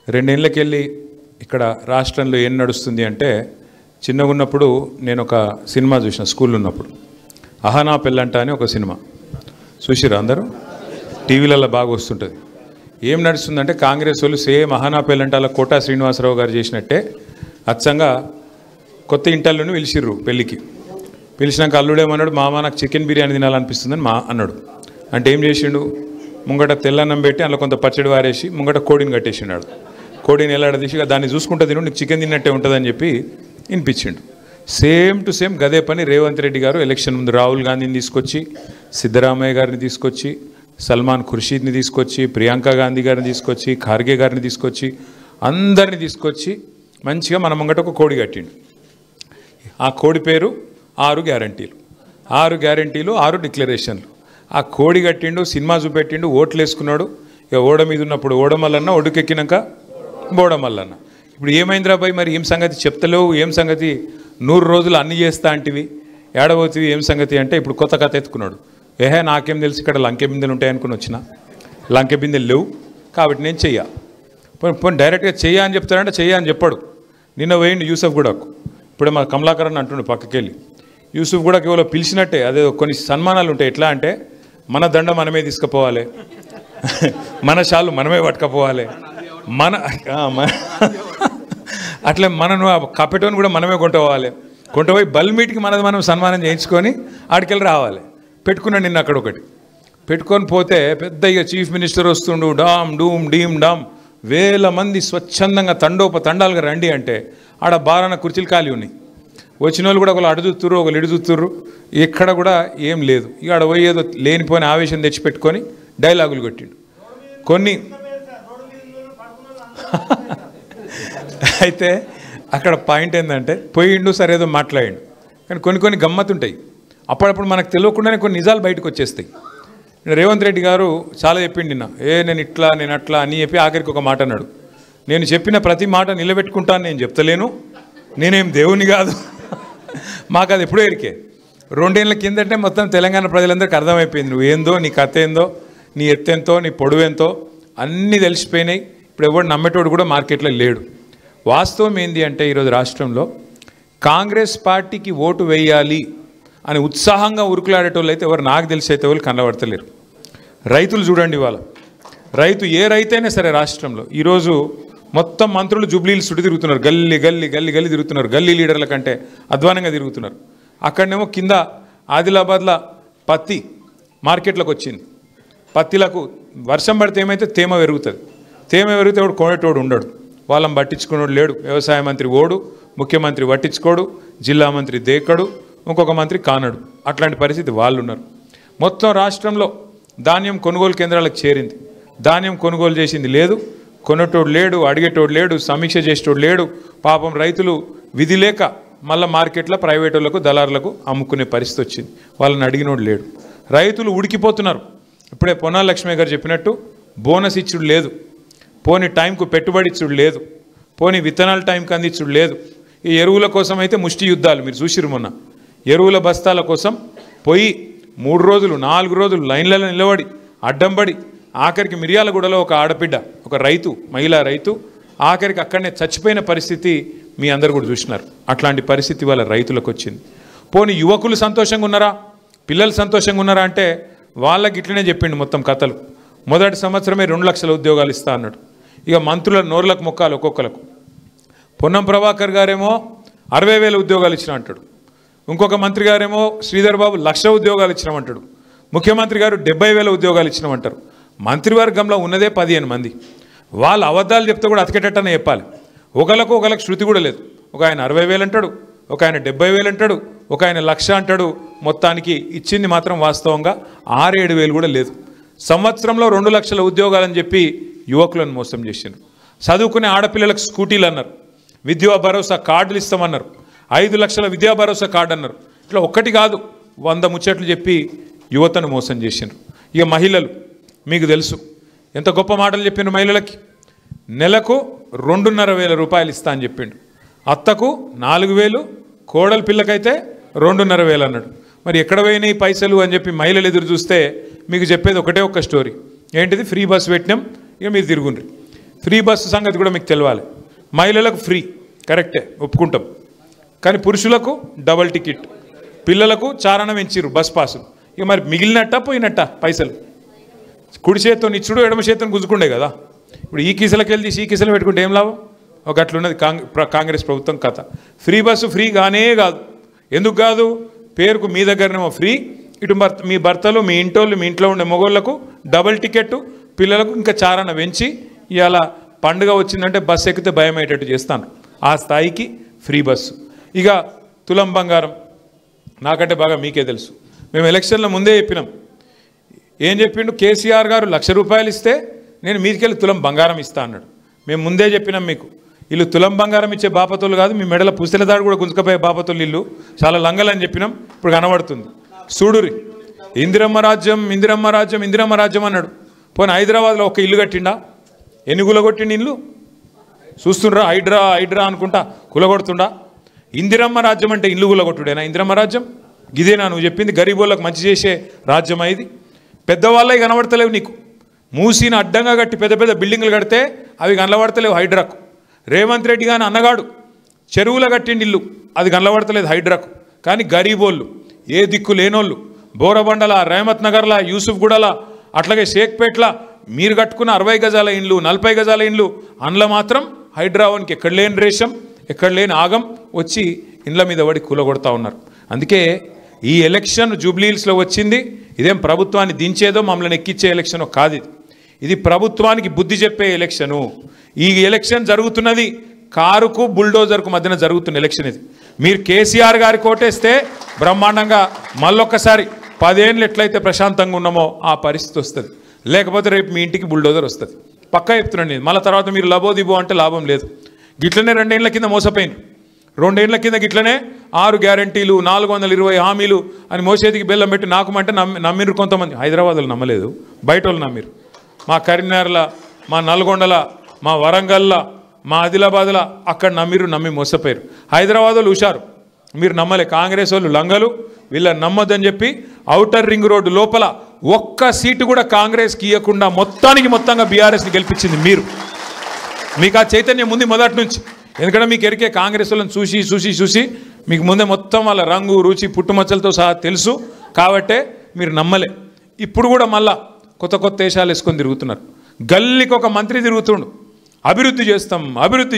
రెండేళ్ళకెళ్ళి ఇక్కడ రాష్ట్రంలో ఏం నడుస్తుంది అంటే, చిన్నగా ఉన్నప్పుడు నేను ఒక సినిమా చూసిన స్కూల్లో ఉన్నప్పుడు, అహనా పెళ్ళంట అని ఒక సినిమా చూసిరా అందరూ? టీవీలలో బాగా వస్తుంటుంది. ఏం నడుస్తుందంటే, కాంగ్రెస్ వాళ్ళు సేమ్ అహనా పెళ్ళంట అలా కోటా శ్రీనివాసరావు గారు చేసినట్టే అచ్చంగా కొత్త ఇంటల్లోనే పిలిచిర్రు పెళ్ళికి. పిలిచినాక అల్లుడేమన్నాడు, మామ నాకు చికెన్ బిర్యానీ తినాలనిపిస్తుందని అన్నాడు. అంటే ఏం చేసిండు, ముంగట తెల్లన్నం పెట్టి అందులో కొంత పచ్చడి వారేసి ముంగట కోడిని కట్టేసినాడు. కోడిని ఎలాడదీసి దాన్ని చూసుకుంటా తిను, నీకు చికెన్ తిన్నట్టే ఉంటుందని చెప్పి వినిపించిండు. సేమ్ టు సేమ్ గదే పని రేవంత్ రెడ్డి గారు ఎలక్షన్ ముందు రాహుల్ గాంధీని తీసుకొచ్చి, సిద్ధరామయ్య గారిని తీసుకొచ్చి, సల్మాన్ ఖుర్షీద్ని తీసుకొచ్చి, ప్రియాంక గాంధీ గారిని తీసుకొచ్చి, ఖార్గే గారిని తీసుకొచ్చి, అందరిని తీసుకొచ్చి మంచిగా మన ముంగట ఒక కోడి కట్టిండు. ఆ కోడి పేరు 6 గ్యారంటీలు. 6 గ్యారంటీలు, 6 డిక్లరేషన్లు. ఆ కోడి కట్టిండు, సినిమా చూపెట్టిండు, ఓట్లు వేసుకున్నాడు. ఇక ఓడ మీద ఉన్నప్పుడు ఓడమల్లన్న, ఒడ్డుకెక్కినాక బోడమల్లన్న. ఇప్పుడు ఏమైందిరా బాయ్, మరి ఏం సంగతి చెప్తలేవు, ఏం సంగతి 100 రోజులు అన్ని చేస్తా అంటివి, ఏడబోతివి, ఏం సంగతి అంటే ఇప్పుడు కొత్త కథ ఎత్తుకున్నాడు. నాకేం తెలుసు, ఇక్కడ లంకె బిందెలు ఉంటాయనుకుని వచ్చిన, లంకె బిందెలు లేవు కాబట్టి నేను చెయ్యా. పోనీ డైరెక్ట్గా చెయ్యా అని చెప్తాడంటే చెయ్యా అని చెప్పాడు. నిన్న పోయిండు యూసఫ్ గూడకు. ఇప్పుడే మా కమలాకర్ అని అంటుండు పక్కకెళ్ళి. యూసుఫ్ కూడా కేవలం పిలిచినట్టే, అదే కొన్ని సన్మానాలు ఉంటాయి. ఎట్లా అంటే, మన దండ మనమే తీసుకుపోవాలి, మన షాలు మనమే పట్టుకపోవాలి, అట్లా మనను కపెటోని కూడా మనమే కొంటపోయి బల్మీటికి మనది మనం సన్మానం చేయించుకొని ఆడికెళ్ళి రావాలి. పెట్టుకున్నాడు నిన్న అక్కడ ఒకటి. పెట్టుకొని పోతే పెద్ద ఇక చీఫ్ మినిస్టర్ వస్తుండు, డామ్ డూమ్ డీమ్ డామ్, వేల మంది స్వచ్ఛందంగా తండాలుగా రండి అంటే ఆడ బారాన కుర్చీలు ఖాళీ ఉన్నాయి. వచ్చిన వాళ్ళు కూడా ఒకళ్ళు అడు చూస్తుర్రు, ఒకళ్ళు ఇడు చూస్తుర్రు, ఎక్కడ కూడా ఏం లేదు. ఇక ఆడ పోయేదో లేనిపోయిన ఆవేశం తెచ్చిపెట్టుకొని డైలాగులు కొట్టిండు కొన్ని. అయితే అక్కడ పాయింట్ ఏంటంటే, పోయిండు సరేదో మాట్లాడిండు, కానీ కొన్ని గమ్మత్తుంటాయి. అప్పుడప్పుడు మనకు తెలియకుండానే కొన్ని నిజాలు బయటకు వచ్చేస్తాయి. రేవంత్ రెడ్డి గారు చాలా చెప్పిండు నిన్న, నేను అట్లా అని చెప్పి ఆఖరికి ఒక మాట అన్నాడు, నేను చెప్పిన ప్రతి మాట నిలబెట్టుకుంటాను, నేను చెప్తలేను, నేనేం దేవుని కాదు. మాకు అది ఎప్పుడూ ఎరికే. 2 ఏళ్ళ కిందటే మొత్తం తెలంగాణ ప్రజలందరికీ అర్థమైపోయింది, నువ్వు ఏందో, నీ కథ ఏందో, నీ ఎత్తెంతో, నీ పొడువెంతో అన్నీ తెలిసిపోయినాయి. ఇప్పుడు ఎవడు నమ్మేటోడు కూడా మార్కెట్లో లేడు. వాస్తవం ఏంది అంటే, ఈరోజు రాష్ట్రంలో కాంగ్రెస్ పార్టీకి ఓటు వేయాలి అని ఉత్సాహంగా ఉరుకులాడేటోళ్ళు అయితే ఎవరు, నాకు తెలిసి అయితే వాళ్ళు కనబడతలేరు. రైతులు చూడండి, వాళ్ళ ఏ రైతు అయినా సరే రాష్ట్రంలో ఈరోజు మొత్తం మంత్రులు జూబ్లీలు చుట్టూ తిరుగుతున్నారు, గల్లీ తిరుగుతున్నారు, గల్లీ లీడర్ల కంటే అధ్వానంగా తిరుగుతున్నారు. అక్కడనేమో కింద ఆదిలాబాద్లో పత్తి మార్కెట్లోకి వచ్చింది. పత్తిలకు వర్షం పడితే ఏమైతే తేమ పెరుగుతుంది, వాడు కొనేటోడు ఉండడు, వాళ్ళని పట్టించుకునేవాడు లేడు. వ్యవసాయ మంత్రి ఓడు, ముఖ్యమంత్రి పట్టించుకోడు, జిల్లా మంత్రి దేకడు, ఇంకొక మంత్రి కానడు. అట్లాంటి పరిస్థితి వాళ్ళు ఉన్నారు. మొత్తం రాష్ట్రంలో ధాన్యం కొనుగోలు కేంద్రాలకు చేరింది, ధాన్యం కొనుగోలు చేసింది లేదు, కొనేటోడు లేడు, అడిగేటోడు లేడు, సమీక్ష చేసేటోడు లేడు. పాపం రైతులు విధి లేక మళ్ళీ మార్కెట్లో ప్రైవేట్ వాళ్ళకు, దళారులకు అమ్ముకునే పరిస్థితి వచ్చింది, వాళ్ళని అడిగినోడు లేడు. రైతులు ఉడికిపోతున్నారు. ఇప్పుడే పొన్నాల లక్ష్మయ్య గారు చెప్పినట్టు బోనస్ ఇచ్చుడు లేదు, పోని టైంకు పెట్టుబడి ఇచ్చుడు లేదు, పోని విత్తనాల టైంకి అందించుడు లేదు. ఈ ఎరువుల కోసం అయితే ముష్టి యుద్ధాలు మీరు చూసిరు. మొన్న ఎరువుల బస్తాల కోసం పోయి 3 రోజులు 4 రోజులు లైన్లలో నిలబడి అడ్డంబడి ఆఖరికి మిర్యాలగూడలో ఒక ఆడబిడ్డ, ఒక రైతు, మహిళా రైతు ఆఖరికి అక్కడనే చచ్చిపోయిన పరిస్థితి మీ అందరు కూడా చూసినారు. అట్లాంటి పరిస్థితి వాళ్ళ రైతులకు వచ్చింది. పోనీ యువకులు సంతోషంగా ఉన్నారా, పిల్లలు సంతోషంగా ఉన్నారా అంటే వాళ్ళకి ఇట్లనే చెప్పిండు మొత్తం కథలు. మొదటి సంవత్సరమే 2 లక్షల ఉద్యోగాలు ఇస్తా అన్నాడు. ఇక మంత్రుల నోర్లకు మొక్కాలు ఒక్కొక్కలకు. పొన్నం ప్రభాకర్ గారేమో 60,000 ఉద్యోగాలు ఇచ్చిన అంటాడు, ఇంకొక మంత్రి గారేమో శ్రీధర్ బాబు 1,00,000 ఉద్యోగాలు ఇచ్చినామంటాడు, ముఖ్యమంత్రి గారు 70,000 ఉద్యోగాలు ఇచ్చినామంటారు. మంత్రివర్గంలో ఉన్నదే 15 మంది. వాళ్ళు అబద్ధాలు చెప్తే కూడా అతికేటట్టనే చెప్పాలి. ఒకళ్ళకు శృతి కూడా లేదు. ఒక ఆయన 60,000 అంటాడు, ఒక ఆయన 70,000 అంటాడు, ఒక ఆయన 1,00,000 అంటాడు. మొత్తానికి ఇచ్చింది మాత్రం వాస్తవంగా 6-7 కూడా లేదు. సంవత్సరంలో 2 లక్షల ఉద్యోగాలని చెప్పి యువకులను మోసం చేసిండ్రు. చదువుకునే ఆడపిల్లలకు స్కూటీలు అన్నారు, విద్యా భరోసా కార్డులు ఇస్తామన్నారు, 5 లక్షల విద్యా భరోసా కార్డు అన్నారు. ఇట్లా ఒక్కటి కాదు 100 ముచ్చట్లు చెప్పి యువతను మోసం చేసిండ్రు. ఇక మహిళలు మీకు తెలుసు ఎంత గొప్ప మాటలు చెప్పిండ్రు. మహిళలకి నెలకు 2,500 రూపాయలు ఇస్తా అని చెప్పిండు, అత్తకు 4,000, కోడల పిల్లకైతే 2,500 అన్నాడు. మరి ఎక్కడ పోయినాయి పైసలు అని చెప్పి మహిళలు ఎదురు చూస్తే మీకు చెప్పేది ఒకటే ఒక్క స్టోరీ. ఏంటిది? ఫ్రీ బస్ పెట్టినాం, ఇక మీరు తిరుగుండ్రి. ఫ్రీ బస్సు సంగతి కూడా మీకు తెలియాలి. మహిళలకు ఫ్రీ, కరెక్టే, ఒప్పుకుంటాం. కానీ పురుషులకు డబల్ టికెట్, పిల్లలకు చారణం ఇచ్చిర్రు బస్ పాసులు. ఇక మరి మిగిలినట్ట పోయినట్ట పైసలు కుడి చేతితో ఇచ్చుడు, ఎడమ చేతితో గుంజుకుండే కదా. ఇప్పుడు ఈ కీసలకి వెళ్ళి ఈ కీసలు పెట్టుకుంటే ఏం లాభం? ఒక అట్లున్నది కాంగ్రెస్ ప్రభుత్వం కథ. ఫ్రీ బస్సు ఫ్రీ కానే కాదు. ఎందుకు కాదు? పేరుకు మీ దగ్గరనేమో ఫ్రీ, ఇటు మీ భర్తలు, మీ ఇంటోళ్ళు, మీ ఇంట్లో ఉండే మగోళ్లకు డబల్ టికెట్, పిల్లలకు ఇంకా చారణ పెంచి ఇవాళ పండుగ వచ్చిందంటే బస్సు ఎక్కితే భయం అయ్యేటట్టు చేస్తాను. ఆ స్థాయికి ఫ్రీ బస్సు. ఇక తులం బంగారం నాకంటే బాగా మీకే తెలుసు. మేము ఎలక్షన్ల ముందే చెప్పినాం. ఏం చెప్పిండు? కేసీఆర్ గారు 1,00,000 రూపాయలు ఇస్తే నేను మీదికెళ్ళి తులం బంగారం ఇస్తా అన్నాడు. మేము ముందే చెప్పినాం మీకు, వీళ్ళు తులం బంగారం ఇచ్చే బాపతులు కాదు, మీ మెడల పుస్తల దాడు కూడా గుంజుకపోయే బాపతులు ఇల్లు, చాలా లంగలని చెప్పినాం. ఇప్పుడు కనబడుతుంది. చూడురి, ఇందిరమ్మ రాజ్యం, ఇందిరమ్మ రాజ్యం, ఇందిరమ్మ రాజ్యం అన్నాడు. పోనీ హైదరాబాద్లో ఒక ఇల్లు కట్టిండా? ఎన్ని కులగొట్టిండి ఇల్లు చూస్తుండ్రా? హైడ్రా అనుకుంటా కులగొడుతుండా? ఇందిరమ్మ రాజ్యం అంటే ఇల్లు కులగొట్టుడేనా ఇందిరమ్మ రాజ్యం? గిదేనా నువ్వు చెప్పింది? గరీబోళ్ళకు మంచి చేసే రాజ్యమా ఇది? పెద్దవాళ్ళవి కనబడతలేవు నీకు. మూసీని అడ్డంగా కట్టి పెద్ద పెద్ద బిల్డింగ్లు కడితే అవి కనబడతలేవు హైడ్రాకు. రేవంత్ రెడ్డి గాని అన్నగాడు చెరువుల కట్టిండి ఇల్లు, అది కనబడతలేదు హైడ్రాకు. కానీ గరీబోళ్ళు, ఏ దిక్కు లేనోళ్ళు, బోరబండల, రేమత్ నగర్ల, యూసుఫ్గూడల, అట్లాగే షేక్పేట్ల మీరు కట్టుకున్న 60 గజాల ఇండ్లు, 40 గజాల ఇండ్లు, అందులో మాత్రం హైడ్రావన్కి ఎక్కడ లేని రేషం, ఎక్కడ లేని ఆగం వచ్చి ఇండ్ల మీద పడి కూలగొడతా ఉన్నారు. అందుకే ఈ ఎలక్షన్ జూబ్లీహిల్స్లో వచ్చింది. ఇదేం ప్రభుత్వాన్ని దించేదో మమ్మల్ని ఎక్కించే ఎలక్షనో కాదు. ఇది ప్రభుత్వానికి బుద్ధి చెప్పే ఎలక్షను. ఈ ఎలక్షన్ జరుగుతున్నది కారుకు బుల్డోజర్కు మధ్యన జరుగుతున్న ఎలక్షన్ ఇది. మీరు కేసీఆర్ గారి కోటేస్తే బ్రహ్మాండంగా మళ్ళొక్కసారి 10 ఏళ్ళు ఎట్లయితే ప్రశాంతంగా ఉన్నామో ఆ పరిస్థితి వస్తుంది. లేకపోతే రేపు మీ ఇంటికి బుల్డోజర్ వస్తుంది. పక్కా చెప్తున్నాండి. మళ్ళీ తర్వాత మీరు లబోదిబో అంటే లాభం లేదు. గిట్లనే 2 ఏళ్ల కింద మోసపోయింది. 2 ఏళ్ల కింద గిట్లనే 6 గ్యారంటీలు, 420 హామీలు అని మోసేదికి బెల్లం పెట్టి నాకుమంటే నమ్మిరు కొంతమంది. హైదరాబాద్లో నమ్మలేదు, బయట వాళ్ళు నమ్మిరు. మా కరీంనగర్ల, మా నల్గొండల, మా వరంగల్ల, మా ఆదిలాబాద్ల అక్కడ నమ్మి మోసపోయారు. హైదరాబాద్ వాళ్ళు హుషారు, మీరు నమ్మలే. కాంగ్రెస్ వాళ్ళు లంగలు, వీళ్ళని నమ్మొద్దని చెప్పి ఔటర్ రింగ్ రోడ్డు లోపల ఒక్క సీటు కూడా కాంగ్రెస్కి ఇవ్వకుండా మొత్తంగా బీఆర్ఎస్ని గెలిపించింది మీరు. మీకు ఆ చైతన్యం ఉంది మొదటి నుంచి. ఎందుకంటే మీకు ఎరికే కాంగ్రెస్ వాళ్ళని చూసి మీకు ముందే మొత్తం వాళ్ళ రంగు, రుచి, పుట్టుమచ్చలతో సహా తెలుసు. కాబట్టే మీరు నమ్మలే. ఇప్పుడు కూడా మళ్ళా కొత్త వేషాలు వేసుకొని తిరుగుతున్నారు. గల్లీకి ఒక మంత్రి తిరుగుతుండు, అభివృద్ధి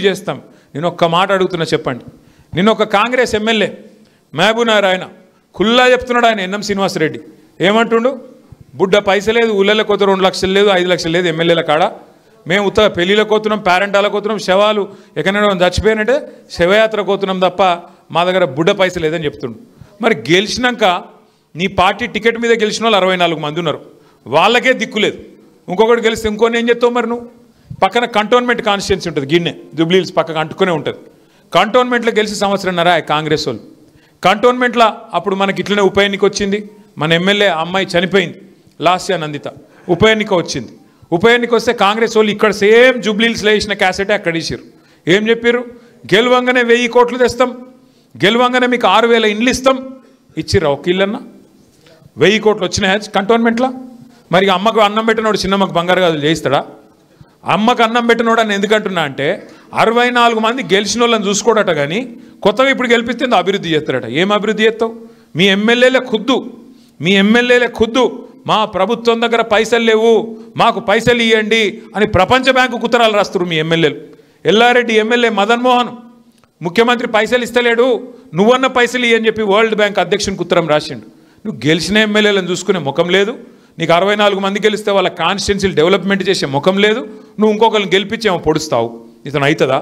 చేస్తాం. నేను ఒక్క మాట అడుగుతున్నా, చెప్పండి. నేను ఒక కాంగ్రెస్ ఎమ్మెల్యే మహబూబ్నగర్ ఆయన కుల్లా చెప్తున్నాడు. ఆయన ఎన్ఎం శ్రీనివాసరెడ్డి ఏమంటుండు? బుడ్డ పైసలేదు, ఊళ్ళలో కోత 2 లక్షలు లేదు, 5 లక్షలు లేదు ఎమ్మెల్యేల కాడ. మేము ఉత్తగా పెళ్ళిళ్ళకి పోతున్నాం, పేరెంటాలకు పోతున్నాం, శవాలు ఎక్కడైనా చచ్చిపోయినంటే శవయాత్రకు పోతున్నాం తప్ప మా దగ్గర బుడ్డ పైసలు లేదని చెప్తుండు. మరి గెలిచినాక నీ పార్టీ టికెట్ మీద గెలిచిన వాళ్ళు 64 మంది ఉన్నారు, వాళ్ళకే దిక్కులేదు. ఇంకొకటి గెలిస్తే ఇంకొని ఏం చెప్తావు మరి నువ్వు? పక్కన కంటోన్మెంట్ కాన్స్టిట్యున్సీ ఉంటుంది, గిన్నె జూబ్లీహిల్స్ పక్కకు అంటుకునే ఉంటుంది. కంటోన్మెంట్లో గెలిచి సంవత్సరంన్నర కాంగ్రెస్ వాళ్ళు. కంటోన్మెంట్లో అప్పుడు మనకి ఇట్లనే ఉప ఎన్నిక వచ్చింది. మన ఎమ్మెల్యే అమ్మాయి చనిపోయింది, లాస్యా నందిత. ఉప ఎన్నిక వచ్చింది. ఉప ఎన్నిక వస్తే కాంగ్రెస్ వాళ్ళు ఇక్కడ సేమ్ జూబ్లీహిల్స్లో వేసిన క్యాసెటే అక్కడ ఇచ్చారు. ఏం చెప్పారు? గెలవంగానే 1000 కోట్లు తెస్తాం, గెలవంగానే మీకు 6000 ఇండ్లు ఇస్తాం. ఇచ్చిర్రా ఒక ఇల్లన్నా? 1000 కోట్లు వచ్చినాయా కంటోన్మెంట్లో? మరి అమ్మకు అన్నం పెట్టినోడు చిన్నమ్మకు బంగారు గాజులు చేయిస్తాడా? అమ్మకు అన్నం పెట్టినోడు అని ఎందుకంటున్నా అంటే 64 మంది గెలిచిన వాళ్ళని చూసుకోడట. కానీ కొత్తగా ఇప్పుడు గెలిపిస్తే అభివృద్ధి చేస్తారట. ఏం అభివృద్ధి చేస్తావు? మీ ఎమ్మెల్యేలే ఖుద్దు మా ప్రభుత్వం దగ్గర పైసలు లేవు, మాకు పైసలు ఇవ్వండి అని ప్రపంచ బ్యాంకు ఉత్తరాలు రాస్తారు మీ ఎమ్మెల్యేలు. ఎల్లారెడ్డి ఎమ్మెల్యే మదన్ మోహన్ ముఖ్యమంత్రి పైసలు ఇస్తలేడు, నువ్వన్న పైసలు ఇవ్వని చెప్పి వరల్డ్ బ్యాంక్ అధ్యక్షునికి ఉత్తరం రాసిండు. నువ్వు గెలిచిన ఎమ్మెల్యేలను చూసుకునే ముఖం లేదు, నీకు 64 మంది గెలిస్తే వాళ్ళ కాన్స్టిట్యున్సీలు డెవలప్మెంట్ చేసే ముఖం లేదు. నువ్వు ఇంకొకరిని గెలిపించేమో పొడుస్తావు. ఇతను అవుతుందా?